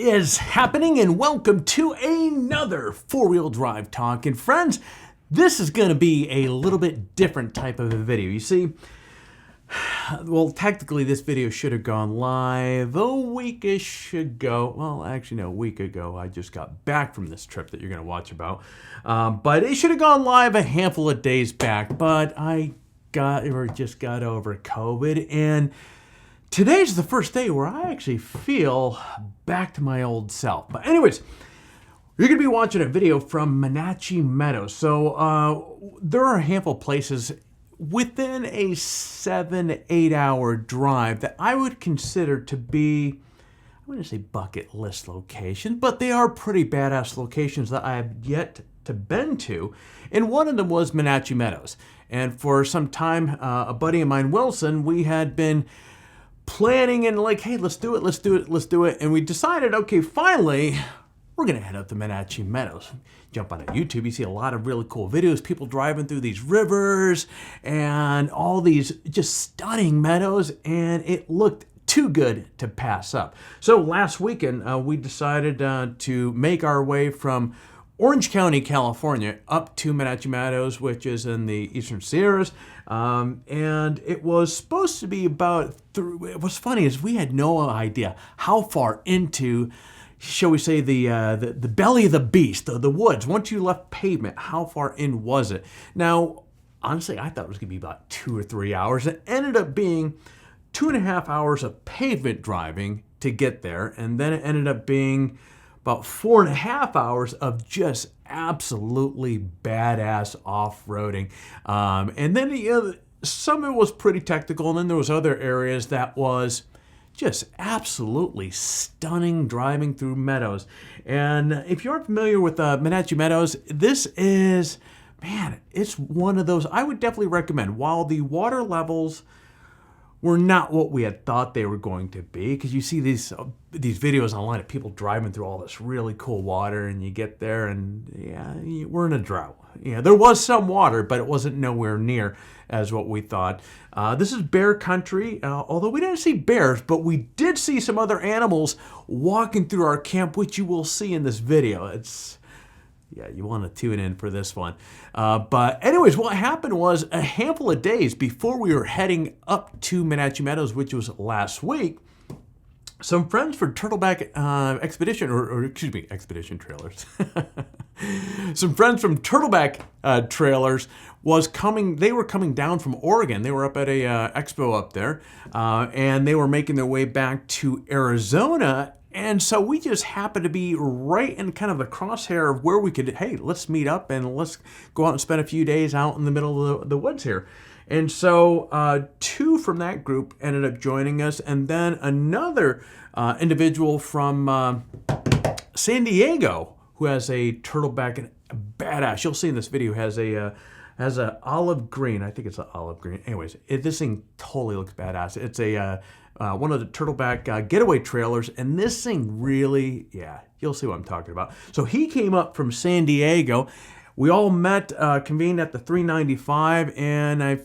is happening, and welcome to another four-wheel drive talk. And friends, this is going to be a little bit different type of a video. You see, well, technically this video should have gone live a week-ish ago. Well, actually, no, a week ago. I just got back from this trip that you're going to watch about. But it should have gone live a handful of days back, but I just got over COVID, and today's the first day where I actually feel back to my old self. But anyways, you're going to be watching a video from Monache Meadows. So there are a handful of places within a 7-8 hour drive that I would consider to be, I wouldn't say bucket list locations, but they are pretty badass locations that I have yet to been to. And one of them was Monache Meadows. And for some time, a buddy of mine, Wilson, we had been planning and like, hey, let's do it. And we decided, okay, finally, we're going to head up to Monache Meadows. Jump on YouTube, you see a lot of really cool videos, people driving through these rivers and all these just stunning meadows, and it looked too good to pass up. So last weekend, we decided to make our way from Orange County, California, up to Monache Meadows, which is in the Eastern Sierras. And it was supposed to be about, what's funny is we had no idea how far into, shall we say, the belly of the beast, the woods. Once you left pavement, how far in was it? Now, honestly, I thought it was going to be about 2 or 3 hours. It ended up being 2.5 hours of pavement driving to get there, and then it ended up being about 4.5 hours of just absolutely badass off-roading. And then some of it was pretty technical, and then there was other areas that was just absolutely stunning driving through meadows. And if you aren't familiar with Monache Meadows, this is, man, it's one of those I would definitely recommend. While the water levels were not what we had thought they were going to be, because you see these videos online of people driving through all this really cool water, and you get there and yeah, we're in a drought. Yeah, there was some water, but it wasn't nowhere near as what we thought. This is bear country, although we didn't see bears, but we did see some other animals walking through our camp, which you will see in this video. Yeah, you want to tune in for this one. But anyways, what happened was a handful of days before we were heading up to Monache Meadows, which was last week, some friends for Turtleback Expedition, Expedition Trailers. Some friends from Turtleback Trailers was coming. They were coming down from Oregon. They were up at a expo up there, and they were making their way back to Arizona. And so we just happened to be right in kind of the crosshair of where we could, hey, let's meet up and let's go out and spend a few days out in the middle of the woods here. And so 2 from that group ended up joining us, and then another individual from San Diego who has a turtleback, badass. You'll see in this video, has a olive green. I think it's an olive green. Anyways, this thing totally looks badass. It's a one of the Turtleback getaway trailers, and this thing really, yeah, you'll see what I'm talking about. So he came up from San Diego. We all met, convened at the 395, and I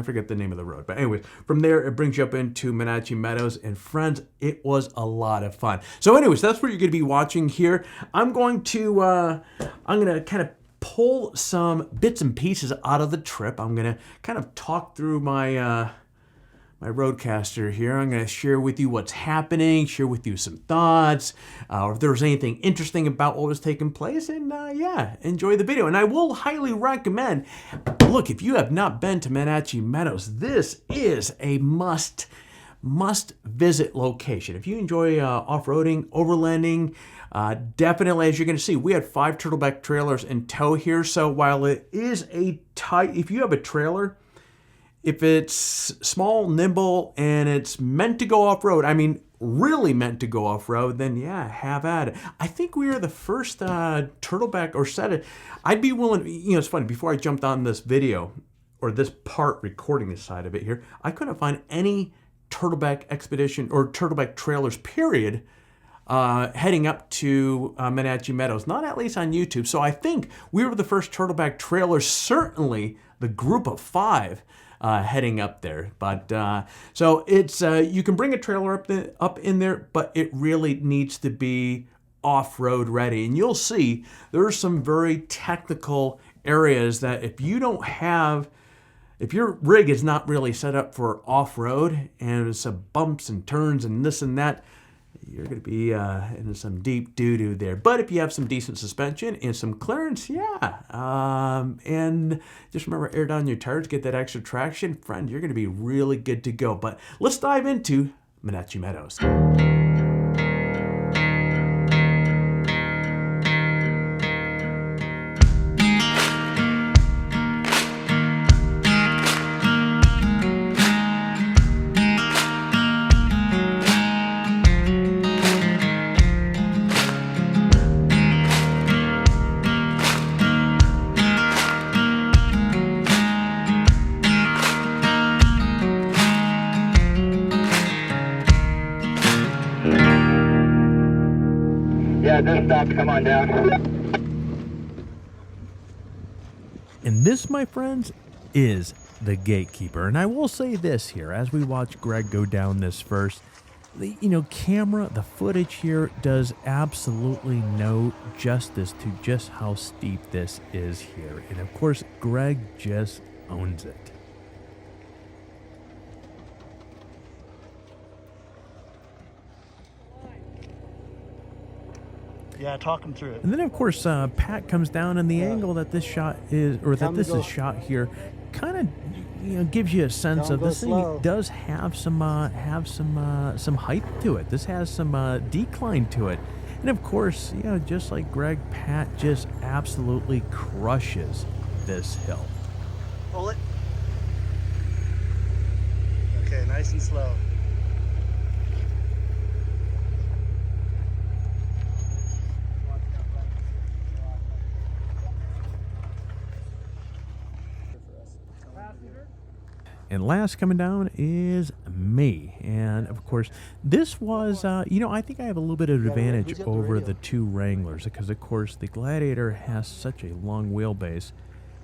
forget the name of the road. But anyways, from there, it brings you up into Monache Meadows. And friends, it was a lot of fun. So anyways, that's what you're going to be watching here. I'm going to kind of pull some bits and pieces out of the trip. I'm going to kind of talk through my roadcaster here. I'm going to share with you what's happening, share with you some thoughts, or if there was anything interesting about what was taking place, and yeah, enjoy the video. And I will highly recommend, look, if you have not been to Monache Meadows, this is a must visit location. If you enjoy off-roading, overlanding, definitely, as you're going to see, we had 5 Turtleback trailers in tow here. So while it is a tight, if you have a trailer, if it's small, nimble, and it's meant to go off-road, I mean, really meant to go off-road, then yeah, have at it. I think we are the first Turtleback, or set it. I'd be willing, it's funny, before I jumped on this video, or this part recording this side of it here, I couldn't find any Turtleback expedition or Turtleback trailers, period, heading up to Monache Meadows, not at least on YouTube. So I think we were the first Turtleback trailers, certainly the group of 5 heading up there. But so it's you can bring a trailer up in there, but it really needs to be off-road ready. And you'll see there's some very technical areas that if you don't have, if your rig is not really set up for off-road and there's some bumps and turns and this and that, you're going to be in some deep doo-doo there. But if you have some decent suspension and some clearance, yeah. And just remember, air down your tires, get that extra traction. Friend, you're going to be really good to go. But let's dive into Monache Meadows. Yeah, just stop. Come on down. And this, my friends, is the Gatekeeper. And I will say this here, as we watch Greg go down this first, the camera, the footage here does absolutely no justice to just how steep this is here. And of course, Greg just owns it. Yeah, talk him through it. And then, of course, Pat comes down, and the angle that this shot is, or that this is shot here, kind of, gives you a sense of this thing does have some height to it. This has some decline to it, and of course, just like Greg, Pat just absolutely crushes this hill. Pull it. Okay, nice and slow. And last coming down is me. And of course, this was, I think I have a little bit of advantage over the two Wranglers because, of course, the Gladiator has such a long wheelbase.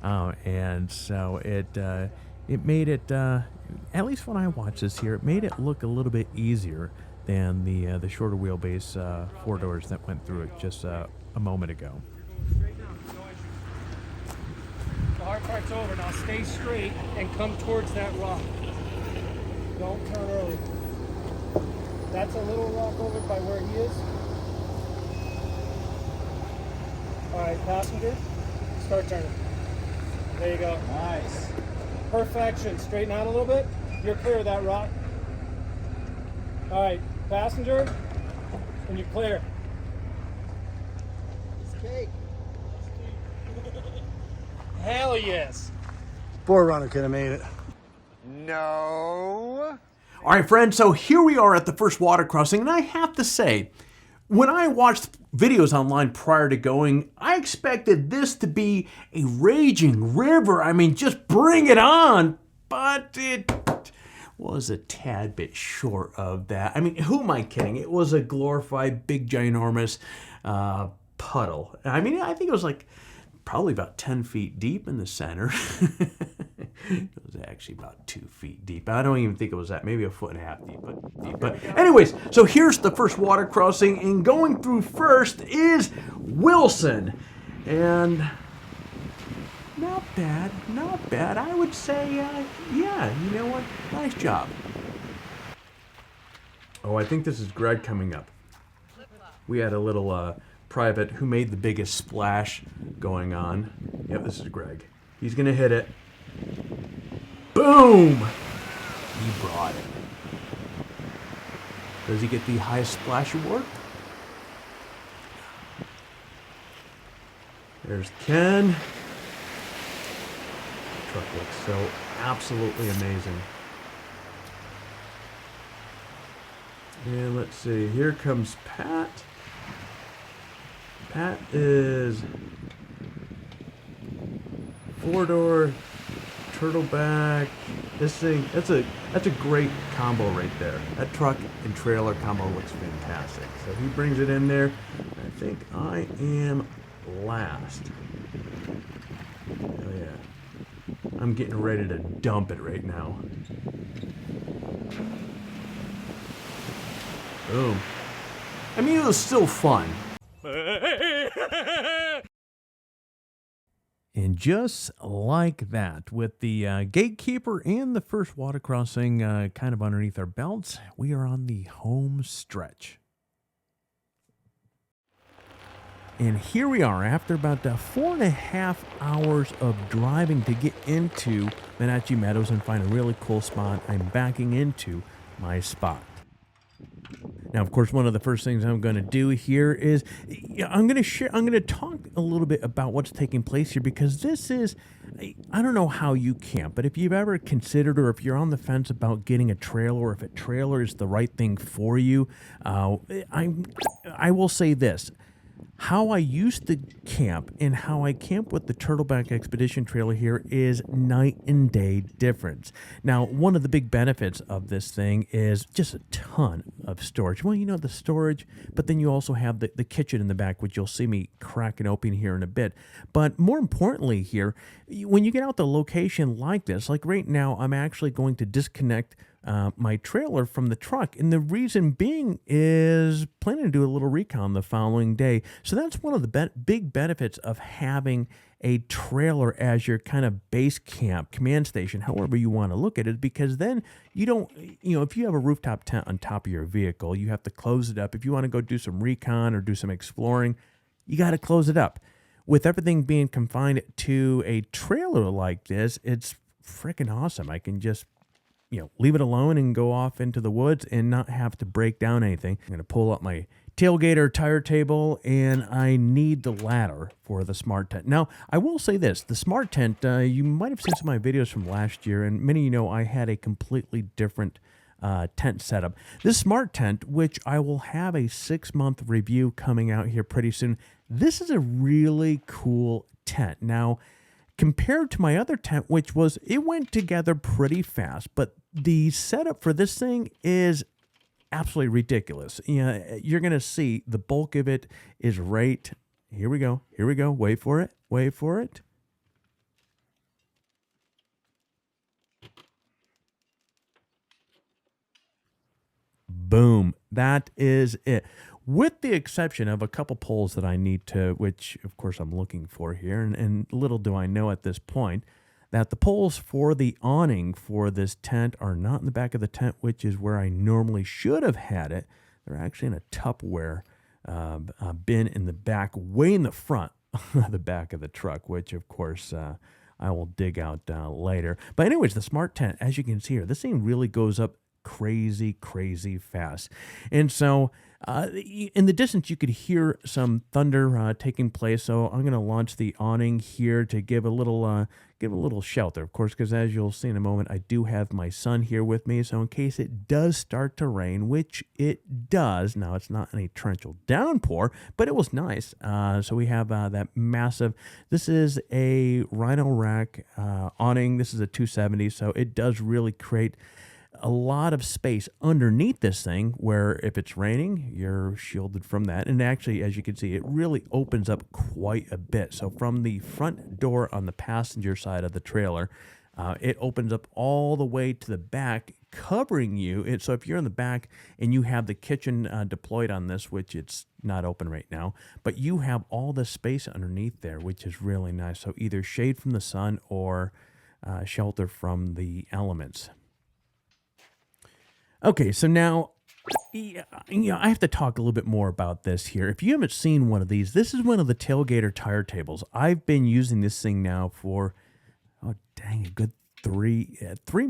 And so it made it, at least when I watched this here, it made it look a little bit easier than the shorter wheelbase four doors that went through it just a moment ago. The hard part's over. Now stay straight and come towards that rock. Don't turn early. That's a little rock over by where he is. All right, passenger, start turning. There you go. Nice. Perfection. Straighten out a little bit. You're clear of that rock. All right, passenger, and you're clear. Okay. Hell yes. Forerunner could have made it. No. All right, friends, so here we are at the first water crossing, and I have to say, when I watched videos online prior to going, I expected this to be a raging river. I mean, just bring it on, but it was a tad bit short of that. I mean, who am I kidding? It was a glorified, big, ginormous puddle. I mean, I think it was like probably about 10 feet deep in the center. It was actually about 2 feet deep. I don't even think it was that, maybe 1.5 feet deep. But anyways, so here's the first water crossing, and going through first is Wilson. And not bad. I would say, yeah, you know what? Nice job. Oh, I think this is Greg coming up. We had a little private who made the biggest splash going on. Yep, this is Greg. He's gonna hit it. Boom! He brought it. Does he get the highest splash award? There's Ken. The truck looks so absolutely amazing. And let's see, here comes Pat. Pat is four-door Turtleback. This thing, that's a great combo right there. That truck and trailer combo looks fantastic. So he brings it in there. I think I am last. Oh yeah. I'm getting ready to dump it right now. Boom. I mean, it was still fun. And just like that, with the Gatekeeper and the first water crossing kind of underneath our belts, we are on the home stretch. And here we are after about 4.5 hours of driving to get into Monache Meadows and find a really cool spot. I'm backing into my spot. Now, of course, one of the first things I'm going to do here is I'm going to talk a little bit about what's taking place here, because this is, I don't know how you camp, but if you've ever considered, or if you're on the fence about getting a trailer, or if a trailer is the right thing for you, I will say this. How I used to camp and how I camp with the Turtleback Expedition trailer here is night and day difference. Now, one of the big benefits of this thing is just a ton of storage. Well, you know, the storage, but then you also have the kitchen in the back, which you'll see me cracking open here in a bit. But more importantly here, when you get out the location like this, like right now, I'm actually going to disconnect my trailer from the truck, and the reason being is planning to do a little recon the following day. So that's one of the big benefits of having a trailer as your kind of base camp, command station, however you want to look at it, because then you don't, if you have a rooftop tent on top of your vehicle, you have to close it up. If you want to go do some recon or do some exploring, you got to close it up. With everything being confined to a trailer like this, it's freaking awesome. I can just leave it alone and go off into the woods and not have to break down anything. I'm going to pull up my tailgater tire table, and I need the ladder for the smart tent. Now, I will say this. The smart tent, you might have seen some of my videos from last year, and many of you know I had a completely different tent setup. This smart tent, which I will have a 6-month review coming out here pretty soon, this is a really cool tent. Now, compared to my other tent, which it went together pretty fast, but the setup for this thing is absolutely ridiculous. You're going to see the bulk of it is right. Here we go. Wait for it. Boom. That is it. With the exception of a couple poles that I need to, which of course I'm looking for here, and little do I know at this point that the poles for the awning for this tent are not in the back of the tent, which is where I normally should have had it. They're actually in a Tupperware bin in the back, way in the front of the back of the truck, which of course I will dig out later. But anyways, the smart tent, as you can see here, this thing really goes up crazy fast. And so in the distance you could hear some thunder taking place, so I'm going to launch the awning here to give a little shelter, of course, because as you'll see in a moment, I do have my son here with me, so in case it does start to rain, which it does. Now, it's not any torrential downpour, but it was nice. So we have that massive, this is a Rhino Rack awning. This is a 270, so it does really create a lot of space underneath this thing where if it's raining, you're shielded from that. And actually, as you can see, it really opens up quite a bit. So from the front door on the passenger side of the trailer, it opens up all the way to the back, covering you. And so if you're in the back and you have the kitchen deployed on this, which it's not open right now, but you have all the space underneath there, which is really nice. So either shade from the sun or shelter from the elements. Okay, so now, I have to talk a little bit more about this here. If you haven't seen one of these, this is one of the tailgater tire tables. I've been using this thing now for, a good 4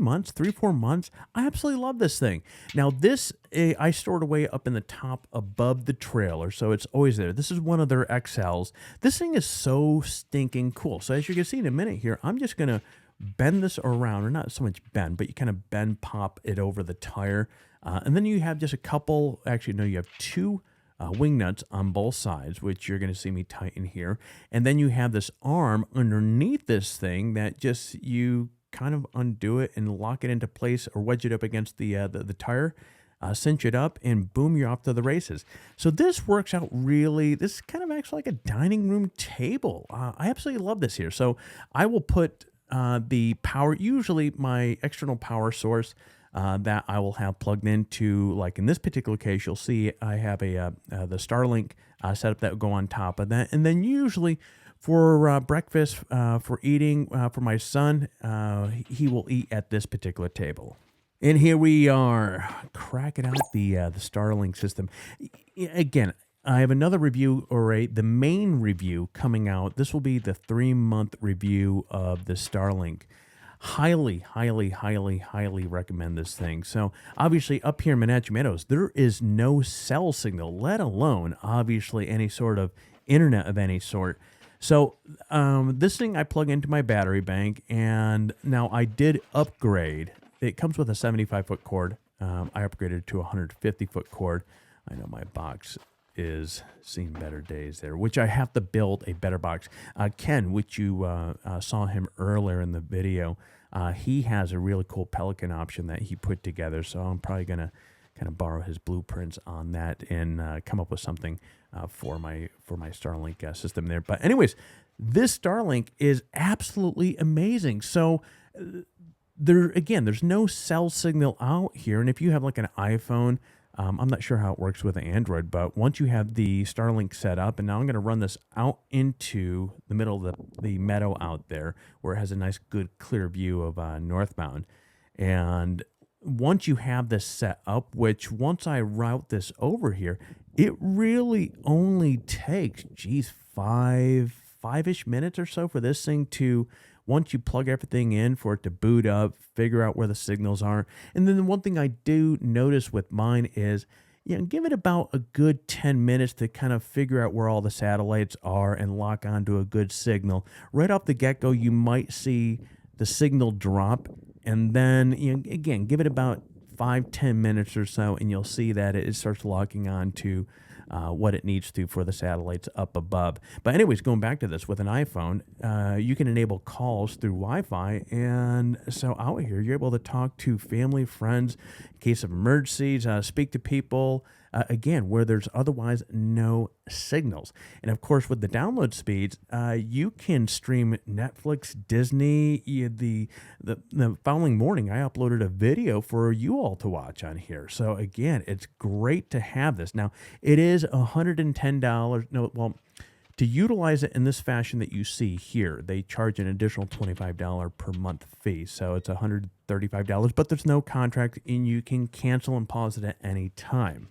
months. I absolutely love this thing. Now, this, I stored away up in the top above the trailer, so it's always there. This is one of their XLs. This thing is so stinking cool. So as you can see in a minute here, I'm just going to bend this around, or not so much bend, but you kind of pop it over the tire. And then you have just a couple, actually, no, you have two wing nuts on both sides, which you're going to see me tighten here. And then you have this arm underneath this thing that just, you kind of undo it and lock it into place or wedge it up against the tire, cinch it up, and boom, you're off to the races. So this works out really, this kind of acts like a dining room table. I absolutely love this here. So I will put the power, usually my external power source that I will have plugged into, like in this particular case, you'll see I have the Starlink setup that will go on top of that. And then usually for breakfast, for eating, for my son, he will eat at this particular table. And here we are, cracking out the Starlink system. Again, I have another review, or the main review coming out. This will be the 3-month review of the Starlink. Highly, highly, highly, highly recommend this thing. So obviously up here in Monache Meadows, there is no cell signal, let alone obviously any sort of internet of any sort. So this thing I plug into my battery bank, and now I did upgrade. It comes with a 75-foot cord. I upgraded to a 150-foot cord. I know my box is seen better days there, which I have to build a better box. Ken, which you saw him earlier in the video, he has a really cool Pelican option that he put together. So I'm probably going to kind of borrow his blueprints on that and come up with something for my Starlink system there. But anyways, this Starlink is absolutely amazing. So there's no cell signal out here. And if you have like an iPhone, I'm not sure how it works with Android, but once you have the Starlink set up, and now I'm going to run this out into the middle of the meadow out there where it has a nice, good, clear view of northbound. And once you have this set up, which once I route this over here, it really only takes, five-ish minutes or so for this thing to, once you plug everything in, for it to boot up, figure out where the signals are. And then the one thing I do notice with mine is, give it about a good 10 minutes to kind of figure out where all the satellites are and lock onto a good signal. Right off the get-go, you might see the signal drop, and then, again, give it about 5-10 minutes or so, and you'll see that it starts locking on to what it needs to for the satellites up above. But anyways, going back to this, with an iPhone, you can enable calls through Wi-Fi, and so out here you're able to talk to family, friends, in case of emergencies, speak to people, again, where there's otherwise no signals. And of course, with the download speeds, you can stream Netflix, Disney. The following morning, I uploaded a video for you all to watch on here. So again, it's great to have this. Now, it is $110. No, well, to utilize it in this fashion that you see here, they charge an additional $25 per month fee. So it's $135, but there's no contract, and you can cancel and pause it at any time.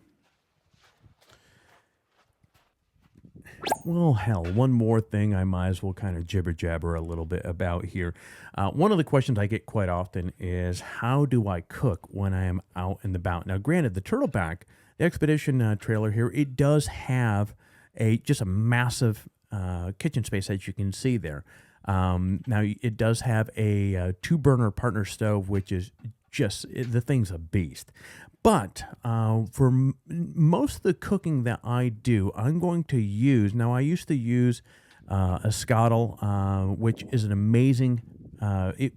Well, hell, one more thing I might as well kind of jibber-jabber a little bit about here. One of the questions I get quite often is, how do I cook when I am out and about? Now, granted, the Turtleback, the expedition trailer here, it does have just a massive kitchen space, as you can see there. Now, it does have a 2-burner partner stove, which is just, the thing's a beast. But for most of the cooking that I do, I'm going to use, now I used to use a Scuttle, which is an amazing, it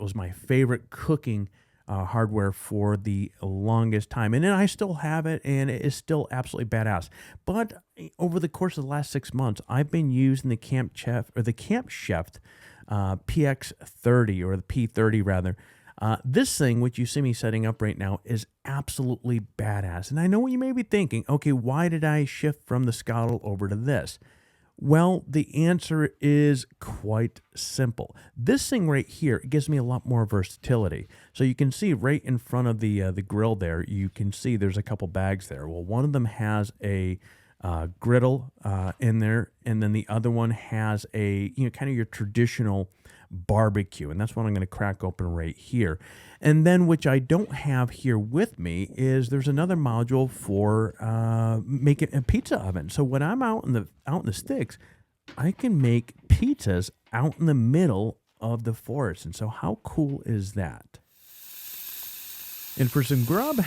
was my favorite cooking hardware for the longest time. And then I still have it, and it is still absolutely badass. But over the course of the last 6 months, I've been using the Camp Chef PX30, or the P30 rather. This thing, which you see me setting up right now, is absolutely badass. And I know what you may be thinking, okay, why did I shift from the Scuttle over to this? Well, the answer is quite simple. This thing right here, it gives me a lot more versatility. So you can see right in front of the grill there, you can see there's a couple bags there. Well, one of them has a griddle in there, and then the other one has a, kind of your traditional barbecue, and that's what I'm going to crack open right here. And then, which I don't have here with me, is there's another module for making a pizza oven. So when I'm out in the sticks, I can make pizzas out in the middle of the forest. And so how cool is that? And for some grub,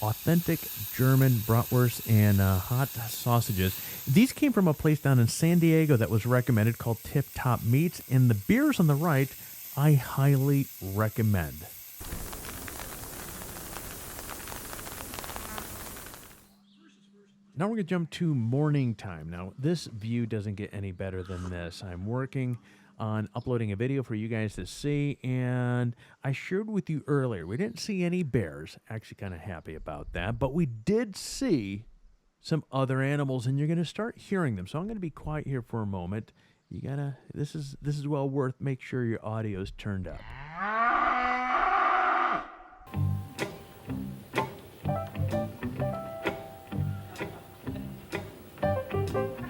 authentic German bratwurst and hot sausages. These came from a place down in San Diego that was recommended, called Tip Top Meats, and the beers on the right I highly recommend. Now we're going to jump to morning time. Now, this view doesn't get any better than this. I'm working on uploading a video for you guys to see, and I shared with you earlier, we didn't see any bears. Actually kind of happy about that, but we did see some other animals, and you're going to start hearing them. So I'm going to be quiet here for a moment. You gotta, this is well worth, make sure your audio's turned up.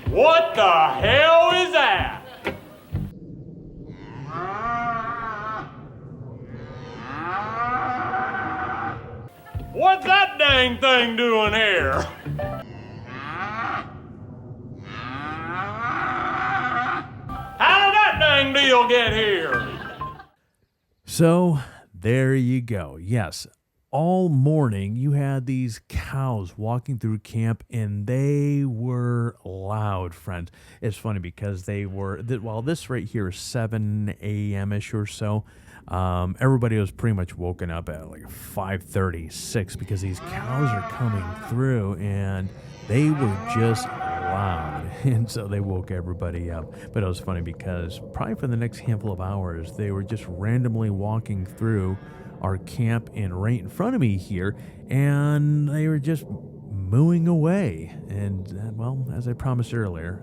What the hell is that? What's that dang thing doing here? How did that dang deal get here? So there you go. Yes, all morning you had these cows walking through camp, and they were loud, friends. It's funny because they were, while this right here is 7 a.m.-ish or so, everybody was pretty much woken up at like 5:36 because these cows are coming through, and they were just loud, and so they woke everybody up. But it was funny because probably for the next handful of hours, they were just randomly walking through our camp and right in front of me here, and they were just mooing away. And well, as I promised earlier,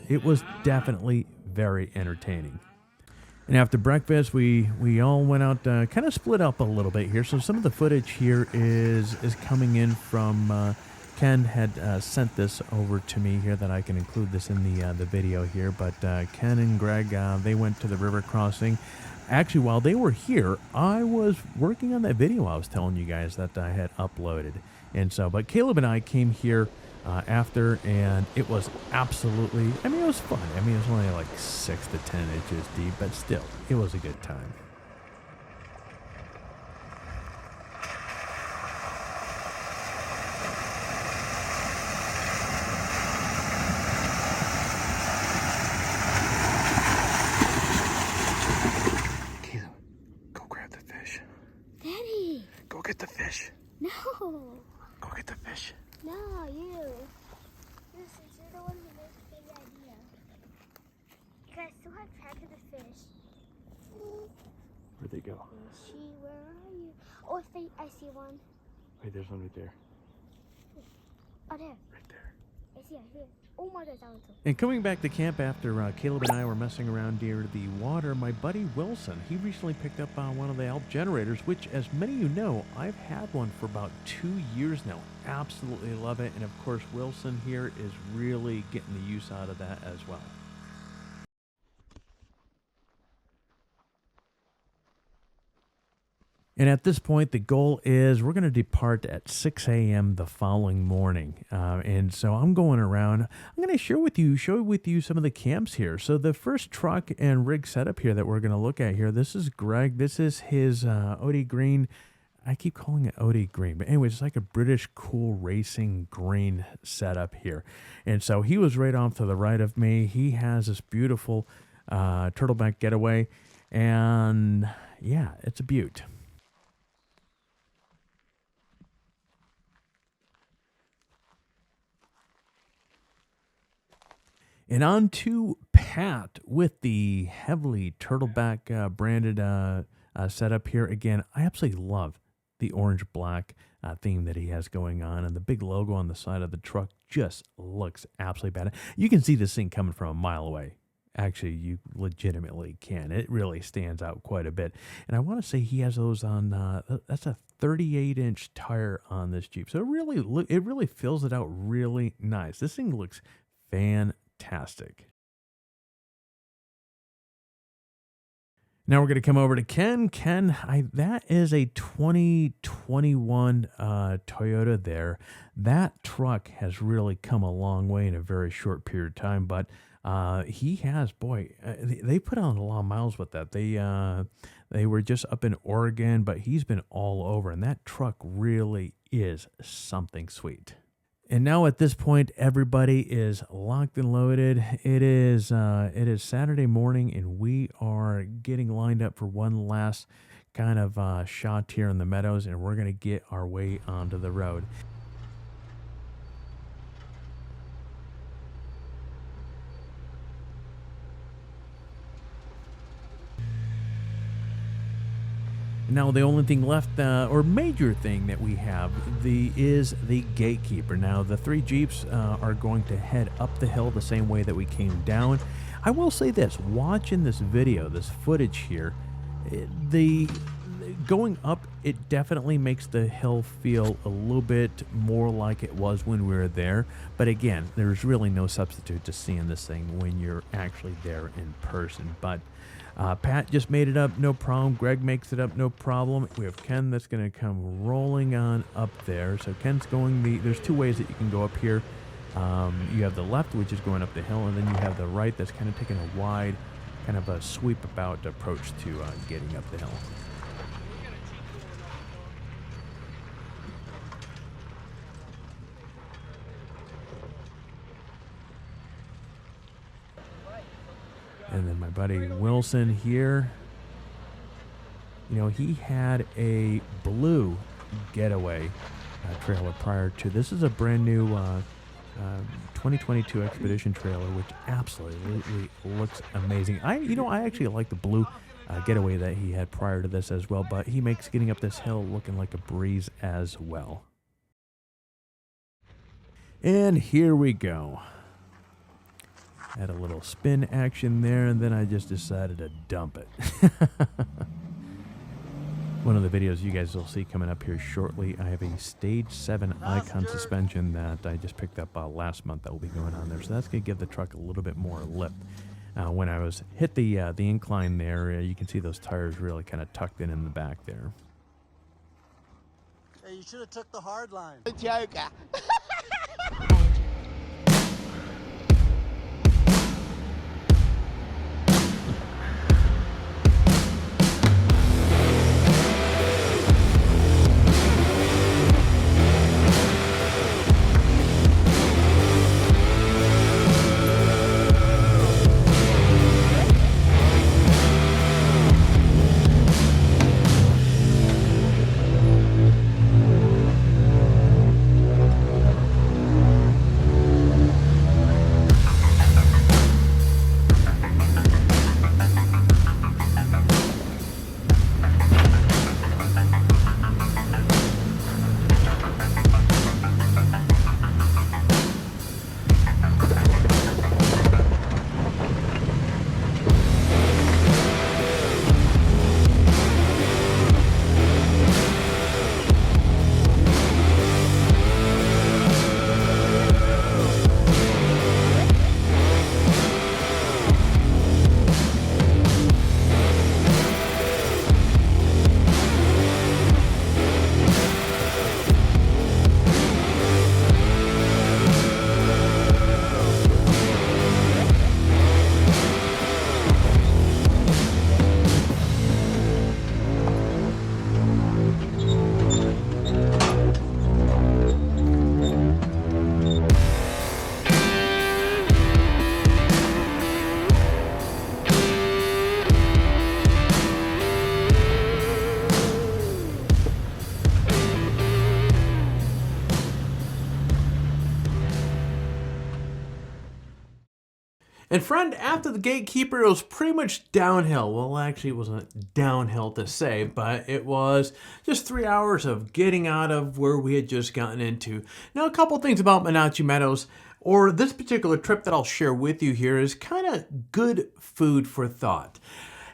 it was definitely very entertaining. And after breakfast, we all went out, kind of split up a little bit here. So some of the footage here is coming in from Ken had sent this over to me here, that I can include this in the video here. But Ken and Greg, they went to the river crossing. Actually, while they were here, I was working on that video I was telling you guys that I had uploaded. And so, but Caleb and I came here after, and it was absolutely, I mean, it was fun. I mean, it was only like 6 to 10 inches deep, but still, it was a good time. Daddy! Go get the fish. No! Go get the fish. No, you. Since you're the one who makes the big idea. You guys still have track of the fish. Where'd they go? Fishy, where are you? Oh, I see one. Wait, there's one right there. Oh, there. Right there. I see it here. Oh my God, that one too. And coming back to camp after Caleb and I were messing around near the water, my buddy Wilson, he recently picked up one of the Alp generators, which, as many of you know, I've had one for about 2 years now. Absolutely love it. And of course, Wilson here is really getting the use out of that as well. And at this point, the goal is we're going to depart at 6 a.m. the following morning. And so I'm going around. I'm going to show with you some of the camps here. So the first truck and rig setup here that we're going to look at here, this is Greg. This is his OD Green. I keep calling it OD Green, but anyways, it's like a British cool racing green setup here. And so he was right off to the right of me. He has this beautiful Turtleback Getaway. And yeah, it's a beaut. And on to Pat with the heavily Turtleback branded setup here. Again, I absolutely love the orange-black theme that he has going on. And the big logo on the side of the truck just looks absolutely bad. You can see this thing coming from a mile away. Actually, you legitimately can. It really stands out quite a bit. And I want to say he has those on, that's a 38-inch tire on this Jeep. So it really fills it out really nice. This thing looks fantastic. Now we're going to come over to Ken. Ken, that is a 2021 Toyota there. That truck has really come a long way in a very short period of time, but he has, they put on a lot of miles with that. They were just up in Oregon, but he's been all over, and that truck really is something sweet. And now at this point, everybody is locked and loaded. It is Saturday morning, and we are getting lined up for one last kind of shot here in the meadows, and we're going to get our way onto the road. Now the only thing left, or major thing that we have, is the Gatekeeper. Now the 3 Jeeps are going to head up the hill the same way that we came down. I will say this, watching this video, this footage here, going up, it definitely makes the hill feel a little bit more like it was when we were there. But again, there's really no substitute to seeing this thing when you're actually there in person. But Pat just made it up, no problem. Greg makes it up, no problem. We have Ken that's going to come rolling on up there. So Ken's going there's 2 ways that you can go up here. You have the left, which is going up the hill, and then you have the right that's kind of taking a wide, kind of a sweep about approach to getting up the hill. And then my buddy Wilson here, you know, he had a blue Getaway trailer prior to. This is a brand new 2022 Expedition trailer, which absolutely looks amazing. I actually like the blue Getaway that he had prior to this as well, but he makes getting up this hill looking like a breeze as well. And here we go. Had a little spin action there, and then I just decided to dump it. One of the videos you guys will see coming up here shortly, I have a Stage 7 Icon suspension that I just picked up last month that will be going on there. So that's going to give the truck a little bit more lift. When I was hit the incline there, you can see those tires really kind of tucked in the back there. Hey, you should have took the hard line. Joker. And friend, after the Gatekeeper, it was pretty much downhill. Well, actually, it wasn't downhill to say, but it was just 3 hours of getting out of where we had just gotten into. Now, a couple things about Monache Meadows, or this particular trip that I'll share with you here, is kind of good food for thought.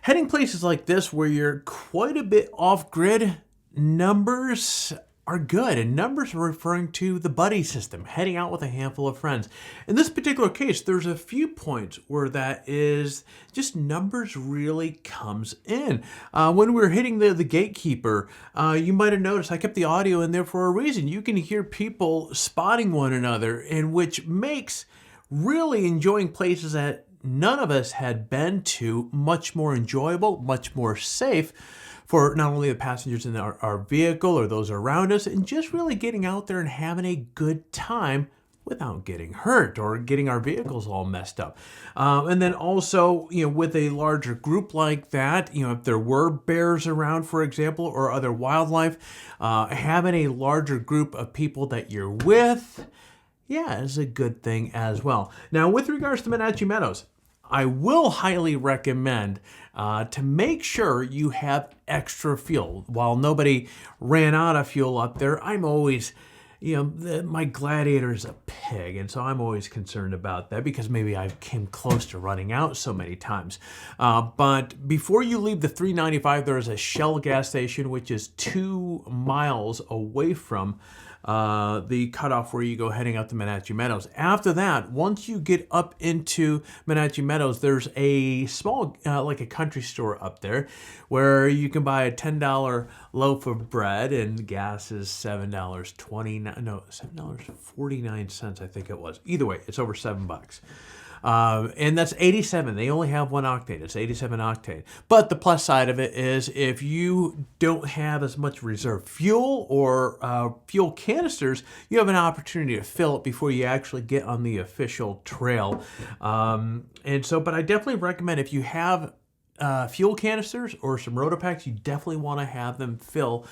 Heading places like this where you're quite a bit off grid, numbers are good, and numbers are referring to the buddy system, heading out with a handful of friends. In this particular case, there's a few points where that is just numbers really comes in. When we were hitting the Gatekeeper, you might have noticed I kept the audio in there for a reason. You can hear people spotting one another, and which makes really enjoying places that none of us had been to much more enjoyable, much more safe for not only the passengers in our vehicle or those around us, and just really getting out there and having a good time without getting hurt or getting our vehicles all messed up. And then also, with a larger group like that, if there were bears around, for example, or other wildlife, having a larger group of people that you're with, is a good thing as well. Now, with regards to Monache Meadows, I will highly recommend to make sure you have extra fuel. While nobody ran out of fuel up there, I'm always, my Gladiator is a pig, and so I'm always concerned about that because maybe I came close to running out so many times. But before you leave the 395, there is a Shell gas station, which is 2 miles away from the cutoff where you go heading up to Monache Meadows. After that, once you get up into Monache Meadows, there's a small, like a country store up there where you can buy a $10 loaf of bread, and gas is $7.49, I think it was. Either way, it's over $7. And that's 87. They only have 1 octane. It's 87 octane. But the plus side of it is if you don't have as much reserve fuel or fuel canisters, you have an opportunity to fill it before you actually get on the official trail. But I definitely recommend if you have fuel canisters or some Rotopacks, you definitely want to have them full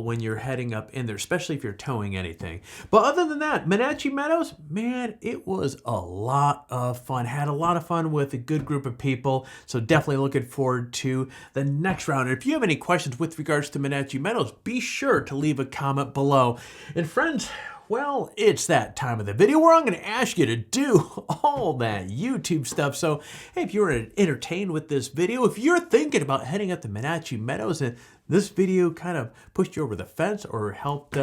when you're heading up in there, especially if you're towing anything. But other than that, Monache Meadows, man, it was a lot of fun. Had a lot of fun with a good group of people, so definitely looking forward to the next round. And if you have any questions with regards to Monache Meadows, be sure to leave a comment below. And friends, well, it's that time of the video where I'm going to ask you to do all that YouTube stuff. So, hey, if you were entertained with this video, if you're thinking about heading up to Monache Meadows and this video kind of pushed you over the fence or helped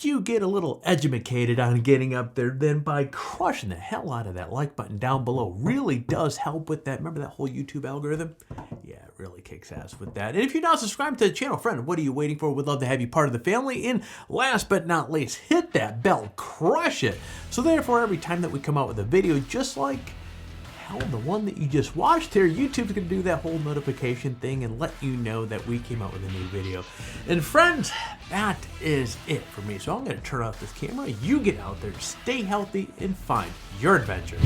you get a little educated on getting up there, then by crushing the hell out of that like button down below really does help with that. Remember that whole YouTube algorithm? Yeah, it really kicks ass with that. And if you're not subscribed to the channel, friend, what are you waiting for? We'd love to have you part of the family. And last but not least, hit that bell, crush it. So therefore, every time that we come out with a video, just like the one that you just watched here, YouTube's going to do that whole notification thing and let you know that we came out with a new video. And friends, that is it for me. So I'm going to turn off this camera. You get out there, stay healthy, and find your adventure.